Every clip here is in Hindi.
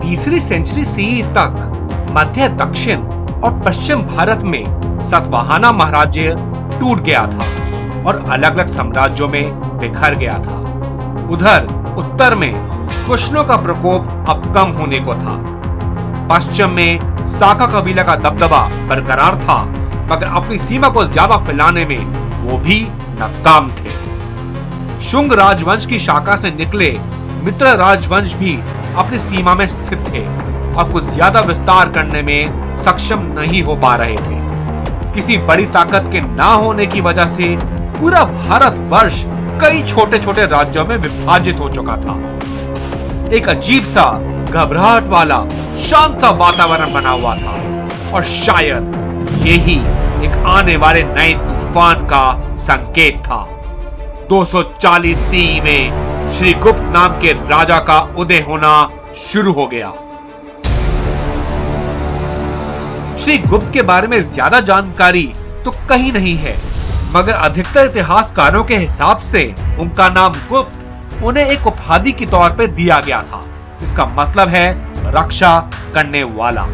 तीसरी सेंचुरी सीई तक मध्य, दक्षिण और पश्चिम भारत में सातवाहना महाराज्य टूट गया था और अलग अलग साम्राज्यों में बिखर गया था। उधर उत्तर में कुशनों का प्रकोप अब कम होने को था। पश्चिम में साका कबीला का दबदबा बरकरार था, मगर अपनी सीमा को ज्यादा फैलाने में वो भी नाकाम थे। शुंग राजवंश की शाखा से निकले मित्र राजवंश भी अपनी सीमा में स्थित थे और कुछ ज्यादा विस्तार करने में सक्षम नहीं हो पा रहे थे। किसी बड़ी ताकत के ना होने की वजह से पूरा भारतवर्ष कई छोटे छोटे राज्यों में विभाजित हो चुका था। एक अजीब सा घबराहट वाला शांत सा वातावरण बना हुआ था और शायद यही एक आने वाले नए तूफान का संकेत था। 240 सीई में श्री गुप्त नाम के राजा का उदय होना शुरू हो गया। श्री गुप्त के बारे में ज्यादा जानकारी तो कहीं नहीं है, मगर अधिकतर इतिहासकारों के हिसाब से उनका नाम गुप्त उन्हें एक उपाधि के तौर पर दिया गया था। इसका मतलब है रक्षा करने वाला।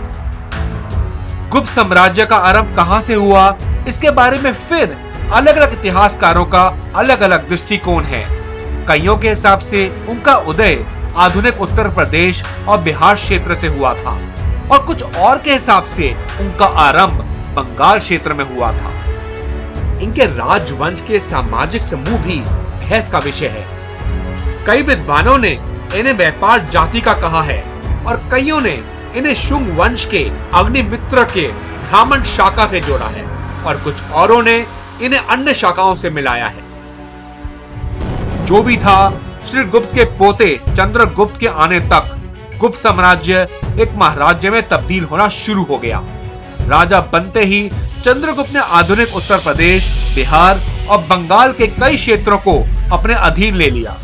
गुप्त साम्राज्य का आरंभ कहां से हुआ, इसके बारे में फिर अलग अलग इतिहासकारों का अलग अलग दृष्टिकोण है। कईयों के हिसाब से उनका उदय आधुनिक उत्तर प्रदेश और बिहार क्षेत्र से हुआ था और कुछ और के हिसाब से उनका आरंभ बंगाल क्षेत्र में हुआ था। इनके राजवंश के सामाजिक समूह भी बहस का विषय है। कई विद्वानों ने इन्हें व्यापार जाति का कहा है और कईयों ने इन्हें शुंग वंश के अग्निमित्र के ब्राह्मण शाखा से जोड़ा है और कुछ औरों ने इन्हें अन्य शाखाओं से मिलाया है। जो भी था, श्री गुप्त के पोते चंद्रगुप्त के आने तक गुप्त साम्राज्य एक महाराज्य में तब्दील होना शुरू हो गया। राजा बनते ही चंद्रगुप्त ने आधुनिक उत्तर प्रदेश, बिहार और बंगाल के कई क्षेत्रों को अपने अधीन ले लिया।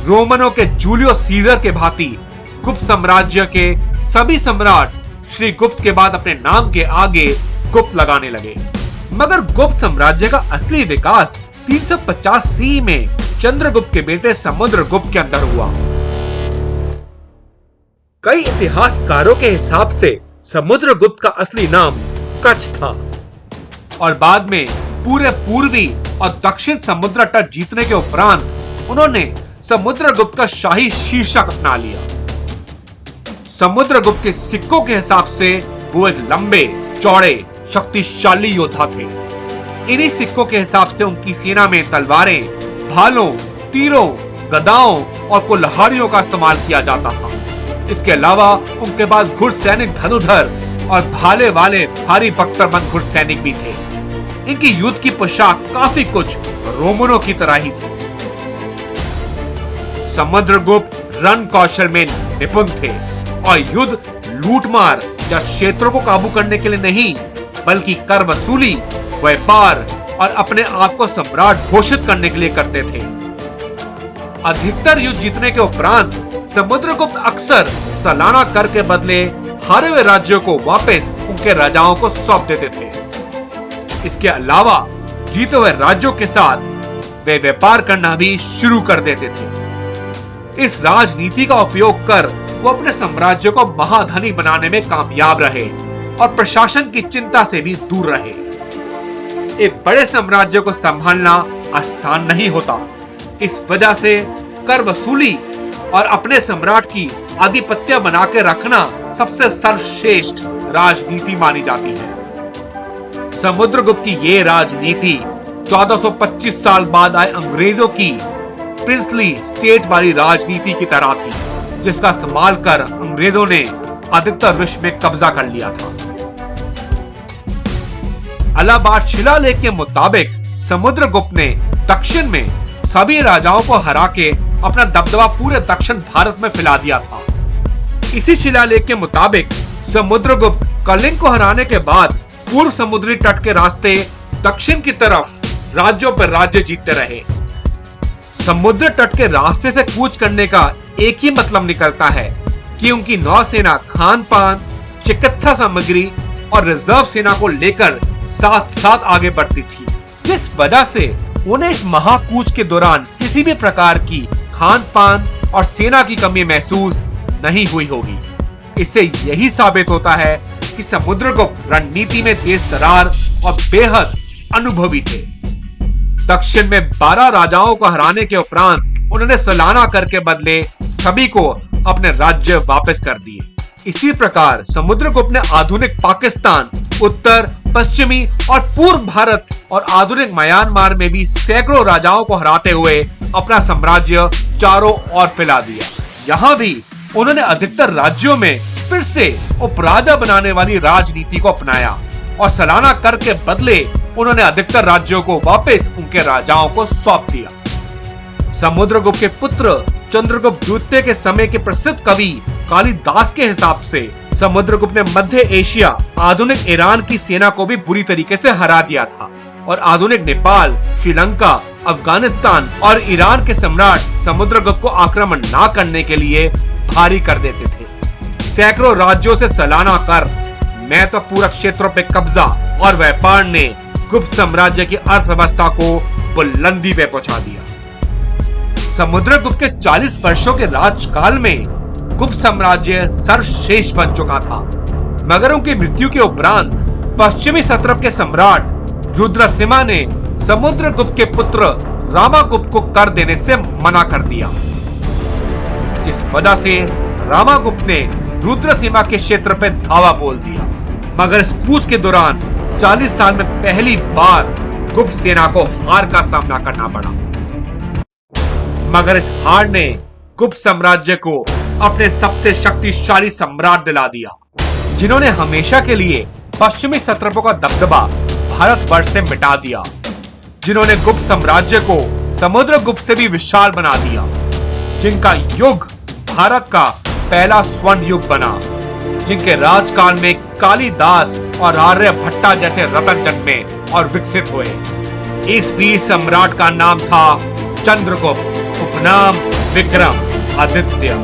रोमनों के जूलियो सीजर के भांति गुप्त साम्राज्य के सभी सम्राट श्री गुप्त के बाद अपने नाम के आगे गुप्त लगाने लगे। मगर गुप्त साम्राज्य का असली विकास 350 सी में चंद्रगुप्त के बेटे समुद्रगुप्त के अंदर हुआ। कई इतिहासकारों के हिसाब से समुद्रगुप्त का असली नाम कच्छ था और बाद में पूरे पूर्वी और दक्षिण समुद्र तट जीतने के उपरांत उन्होंने समुद्रगुप्त का शाही शीर्षक अपना लिया। समुद्रगुप्त के सिक्कों के हिसाब से वो एक लंबे, चौड़े, शक्तिशाली योद्धा थे। इन्हीं सिक्कों के हिसाब से उनकी सेना में तलवारें, भालों, तीरों, गदाओं और कुल्हाड़ियों का इस्तेमाल किया जाता था। इसके अलावा उनके पास घुड़सैनिक धनुधर और भाले वाले भारी बख्तरबंद घुड़सैनिक भी थे। इनकी युद्ध की पोशाक काफी कुछ रोमनों की तरह ही थी। समुद्रगुप्त रण कौशल में निपुण थे और युद्ध लूटमार या क्षेत्रों को काबू करने के लिए नहीं, बल्कि कर वसूली, व्यापार और अपने आप को सम्राट घोषित करने के लिए करते थे। अधिकतर युद्ध जीतने के उपरांत समुद्रगुप्त अक्सर सालाना कर के बदले हारे हुए राज्यों को वापस उनके राजाओं को सौंप देते थे। इसके अलावा जीते हुए राज्यों के साथ वे व्यापार करना भी शुरू कर देते थे। इस राजनीति का उपयोग कर वो अपने साम्राज्य को महाधनी बनाने में कामयाब रहे और प्रशासन की चिंता से भी दूर रहे। एक बड़े साम्राज्य को संभालना आसान नहीं होता। इस वजह से कर वसूली और अपने सम्राट की आधिपत्य बना के रखना सबसे सर्वश्रेष्ठ राजनीति मानी जाती है। समुद्रगुप्त की ये राजनीति 1425 साल बाद आए अंग्रेजों की प्रिंसली स्टेट वाली राजनीति की तरह थी, जिसका इस्तेमाल कर अंग्रेजों ने अधिकतर विश्व में कब्जा कर लिया था। इलाहाबाद शिलालेख के मुताबिक समुद्रगुप्त ने दक्षिण में सभी राजाओं को हरा के अपना दबदबा पूरे दक्षिण भारत में फैला दिया था। इसी शिलालेख के मुताबिक समुद्रगुप्त कलिंग को हराने के बाद पूर्व समुद्री तट के रास्ते दक्षिण की तरफ राज्यों पर राज्य जीतते रहे। समुद्र तट के रास्ते से कूच करने का एक ही मतलब निकलता है कि उनकी नौसेना खान पान, चिकित्सा सामग्री और रिजर्व सेना को लेकर साथ साथ आगे बढ़ती थी, जिस वजह से उन्हें इस महाकूच के दौरान किसी भी प्रकार की खान पान और सेना की कमी महसूस नहीं हुई होगी। इससे यही साबित होता है कि समुद्रगुप्त रणनीति में तेज तर्रार और बेहद अनुभवी थे। दक्षिण में 12 राजाओं को हराने के उपरांत उन्होंने सलाना कर के बदले सभी को अपने राज्य वापस कर दिए। इसी प्रकार समुद्रगुप्त ने आधुनिक पाकिस्तान, उत्तर, पश्चिमी और पूर्व भारत और आधुनिक म्यांमार में भी सैकड़ों राजाओं को हराते हुए अपना साम्राज्य चारों ओर फैला दिया। यहाँ भी उन्होंने अधिकतर राज्यों में फिर से उपराजा बनाने वाली राजनीति को अपनाया और सलाना कर के बदले उन्होंने अधिकतर राज्यों को वापस उनके राजाओं को सौंप दिया। समुद्रगुप्त के पुत्र चंद्रगुप्त द्वितीय के समय के प्रसिद्ध कवि कालिदास के हिसाब से समुद्रगुप्त ने मध्य एशिया, आधुनिक ईरान की सेना को भी बुरी तरीके से हरा दिया था और आधुनिक नेपाल, श्रीलंका, अफगानिस्तान और ईरान के सम्राट समुद्रगुप्त को आक्रमण न करने के लिए भारी कर देते थे। सैकड़ों राज्यों से सलाना कर, मैं तो पूरा क्षेत्रों पे कब्जा और व्यापार ने गुप्त साम्राज्य की अर्थव्यवस्था को बुलंदी पे पहुंचा दिया। समुद्रगुप्त के 40 वर्षों के राजकाल में गुप्त साम्राज्य सर्वश्रेष्ठ बन चुका था, मगर उनकी मृत्यु के उपरांत पश्चिमी सत्रप के सम्राट रुद्रसिम्हा ने समुद्रगुप्त के पुत्र रामागुप्त को कर देने से मना कर दिया। इस वजह से रामागुप्त ने रुद्रसिम्हा के क्षेत्र पर धावा बोल दिया, मगर इस कूच के दौरान 40 साल में पहली बार गुप्त सेना को हार का सामना करना पड़ा। मगर इस हार ने गुप्त साम्राज्य को अपने सबसे शक्तिशाली सम्राट दिला दिया, जिन्होंने हमेशा के लिए पश्चिमी सत्रपों का दबदबा भारतवर्ष से मिटा दिया, जिन्होंने गुप्त साम्राज्य को समुद्रगुप्त से भी विशाल बना दिया, जिनका युग भारत का पहला स्वर्ण युग बना, जिनके राजकाल में कालिदास और आर्यभट्टा जैसे रत्न जन्मे और विकसित हुए। इस वीर सम्राट का नाम था चंद्रगुप्त, उपनाम विक्रम आदित्य।